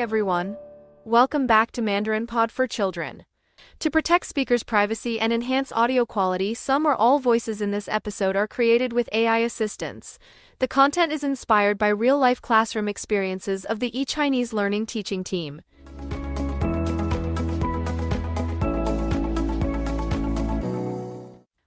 everyone. Welcome back to Mandarin Pod for Children. To protect speakers' privacy and enhance audio quality, some or all voices in this episode are created with AI assistance. The content is inspired by real-life classroom experiences of the eChinese Learning Teaching team.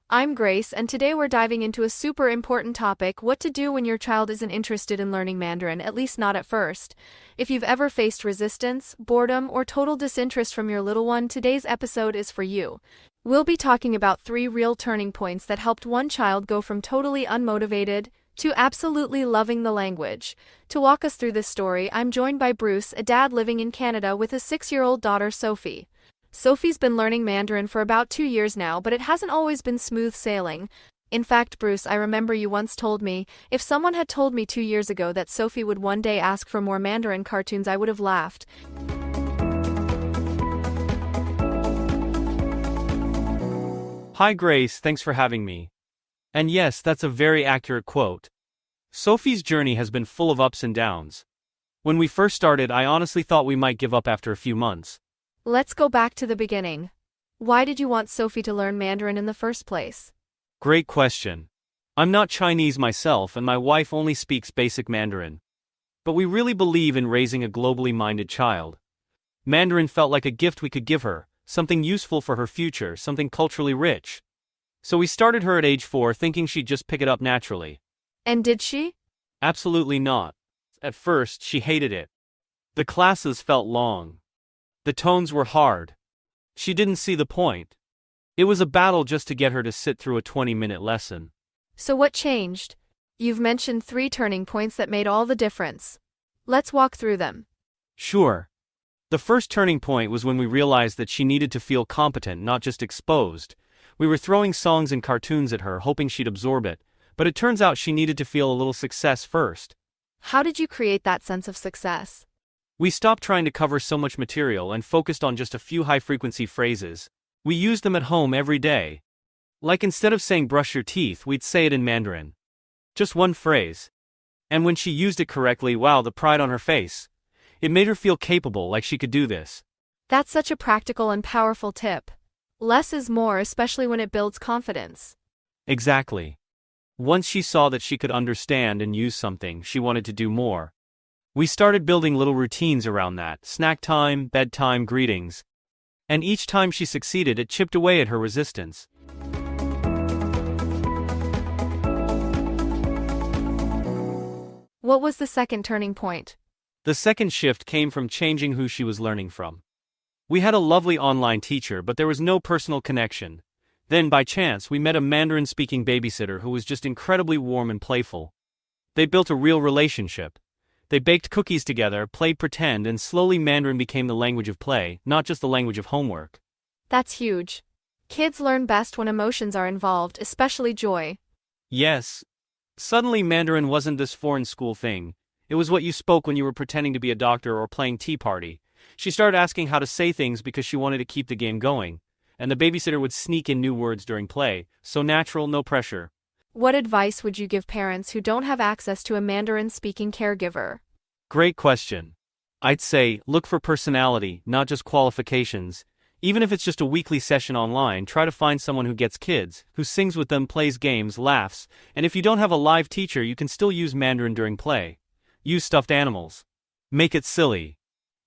I'm Grace, and today we're diving into a super important topic: what to do when your child isn't interested in learning Mandarin, at least not at first. If you've ever faced resistance, boredom, or total disinterest from your little one, today's episode is for you. We'll be talking about 3 real turning points that helped one child go from totally unmotivated to absolutely loving the language. To walk us through this story, I'm joined by Bruce, a dad living in Canada with a 6-year-old daughter, Sophie. Sophie's been learning Mandarin for about 2 years now, but it hasn't always been smooth sailing. In fact, Bruce, I remember you once told me, if someone had told me 2 years ago that Sophie would one day ask for more Mandarin cartoons, I would have laughed. Hi Grace, thanks for having me. And yes, that's a very accurate quote. Sophie's journey has been full of ups and downs. When we first started, I honestly thought we might give up after a few months. Let's go back to the beginning. Why did you want Sophie to learn Mandarin in the first place? Great question. I'm not Chinese myself, and my wife only speaks basic Mandarin. But we really believe in raising a globally minded child. Mandarin felt like a gift we could give her, something useful for her future, something culturally rich. So we started her at age 4, thinking she'd just pick it up naturally. And did she? Absolutely not. At first, she hated it. The classes felt long. The tones were hard. She didn't see the point. It was a battle just to get her to sit through a 20-minute lesson. So what changed? You've mentioned 3 turning points that made all the difference. Let's walk through them. Sure. The first turning point was when we realized that she needed to feel competent, not just exposed. We were throwing songs and cartoons at her, hoping she'd absorb it, but it turns out she needed to feel a little success first. How did you create that sense of success? We stopped trying to cover so much material and focused on just a few high-frequency phrases. We used them at home every day. Like, instead of saying brush your teeth, we'd say it in Mandarin. Just one phrase. And when she used it correctly, wow, the pride on her face. It made her feel capable, like she could do this. That's such a practical and powerful tip. Less is more, especially when it builds confidence. Exactly. Once she saw that she could understand and use something, she wanted to do more. We started building little routines around that: snack time, bedtime, greetings. And each time she succeeded, it chipped away at her resistance. What was the second turning point? The second shift came from changing who she was learning from. We had a lovely online teacher, but there was no personal connection. Then, by chance, we met a Mandarin-speaking babysitter who was just incredibly warm and playful. They built a real relationship. They baked cookies together, played pretend, and slowly Mandarin became the language of play, not just the language of homework. That's huge. Kids learn best when emotions are involved, especially joy. Yes. Suddenly Mandarin wasn't this foreign school thing. It was what you spoke when you were pretending to be a doctor or playing tea party. She started asking how to say things because she wanted to keep the game going. And the babysitter would sneak in new words during play, so natural, no pressure. What advice would you give parents who don't have access to a Mandarin-speaking caregiver? Great question. I'd say, look for personality, not just qualifications. Even if it's just a weekly session online, try to find someone who gets kids, who sings with them, plays games, laughs, and if you don't have a live teacher, you can still use Mandarin during play. Use stuffed animals. Make it silly.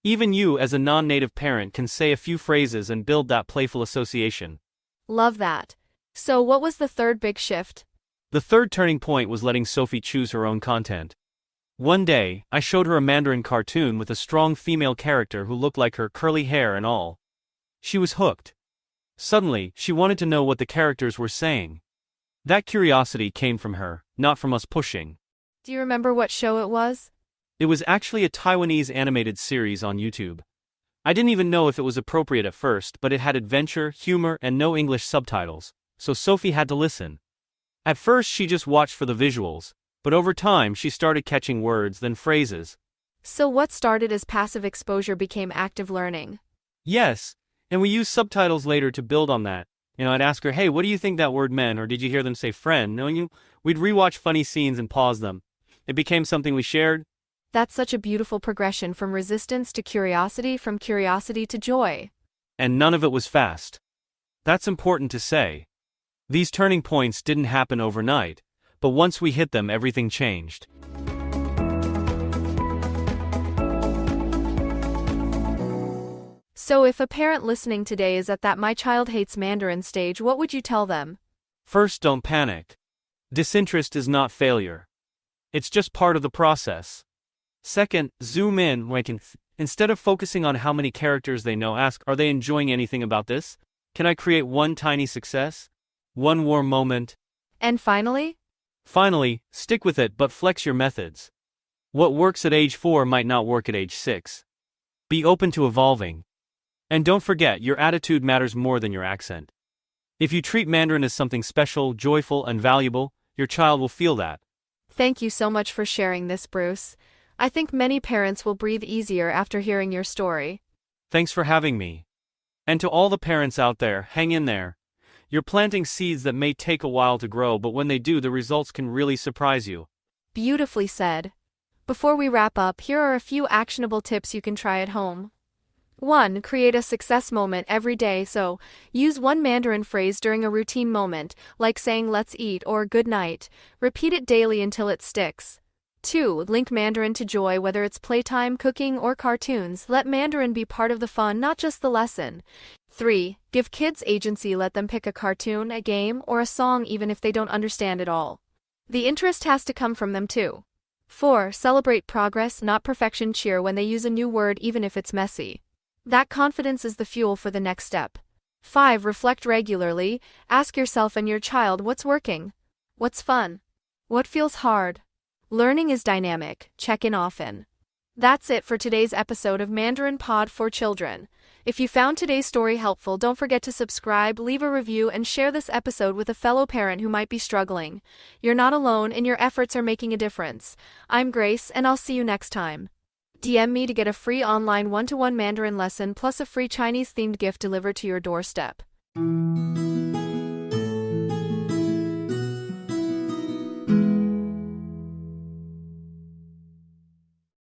Even you, as a non-native parent, can say a few phrases and build that playful association. Love that. So what was the third big shift? The third turning point was letting Sophie choose her own content. One day, I showed her a Mandarin cartoon with a strong female character who looked like her, curly hair and all. She was hooked. Suddenly, she wanted to know what the characters were saying. That curiosity came from her, not from us pushing. Do you remember what show it was? It was actually a Taiwanese animated series on YouTube. I didn't even know if it was appropriate at first, but it had adventure, humor, and no English subtitles, so Sophie had to listen. At first she just watched for the visuals, but over time she started catching words, then phrases. So what started as passive exposure became active learning. Yes, and we used subtitles later to build on that. I'd ask her, hey, what do you think that word meant, or did you hear them say friend? We'd rewatch funny scenes and pause them. It became something we shared. That's such a beautiful progression from resistance to curiosity, from curiosity to joy. And none of it was fast. That's important to say. These turning points didn't happen overnight, but once we hit them, everything changed. So if a parent listening today is at that "my child hates Mandarin" stage, what would you tell them? First, don't panic. Disinterest is not failure. It's just part of the process. Second, zoom in. Instead of focusing on how many characters they know, ask, are they enjoying anything about this? Can I create one tiny success? One warm moment? And finally, stick with it but flex your methods. What works at age 4 might not work at age 6. Be open to evolving. And don't forget, your attitude matters more than your accent. If you treat Mandarin as something special, joyful, and valuable, your child will feel that. thank you so much for sharing this, Bruce. I think many parents will breathe easier after hearing your story. Thanks for having me. And to all the parents out there, hang in there. You're planting seeds that may take a while to grow, but when they do, the results can really surprise you. Beautifully said. Before we wrap up, here are a few actionable tips you can try at home. 1. Create a success moment every day. So, use one Mandarin phrase during a routine moment, like saying "let's eat" or "good night." Repeat it daily until it sticks. 2. Link Mandarin to joy, whether it's playtime, cooking, or cartoons. Let Mandarin be part of the fun, not just the lesson. 3. Give kids agency. Let them pick a cartoon, a game, or a song even if they don't understand it all. The interest has to come from them too. 4. Celebrate progress, not perfection. Cheer when they use a new word even if it's messy. That confidence is the fuel for the next step. 5. Reflect regularly. Ask yourself and your child what's working. What's fun? What feels hard? Learning is dynamic. Check in often. That's it for today's episode of Mandarin Pod for Children. If you found today's story helpful, don't forget to subscribe, leave a review, and share this episode with a fellow parent who might be struggling. You're not alone, and your efforts are making a difference. I'm Grace, and I'll see you next time. DM me to get a free online 1-to-1 Mandarin lesson plus a free Chinese-themed gift delivered to your doorstep.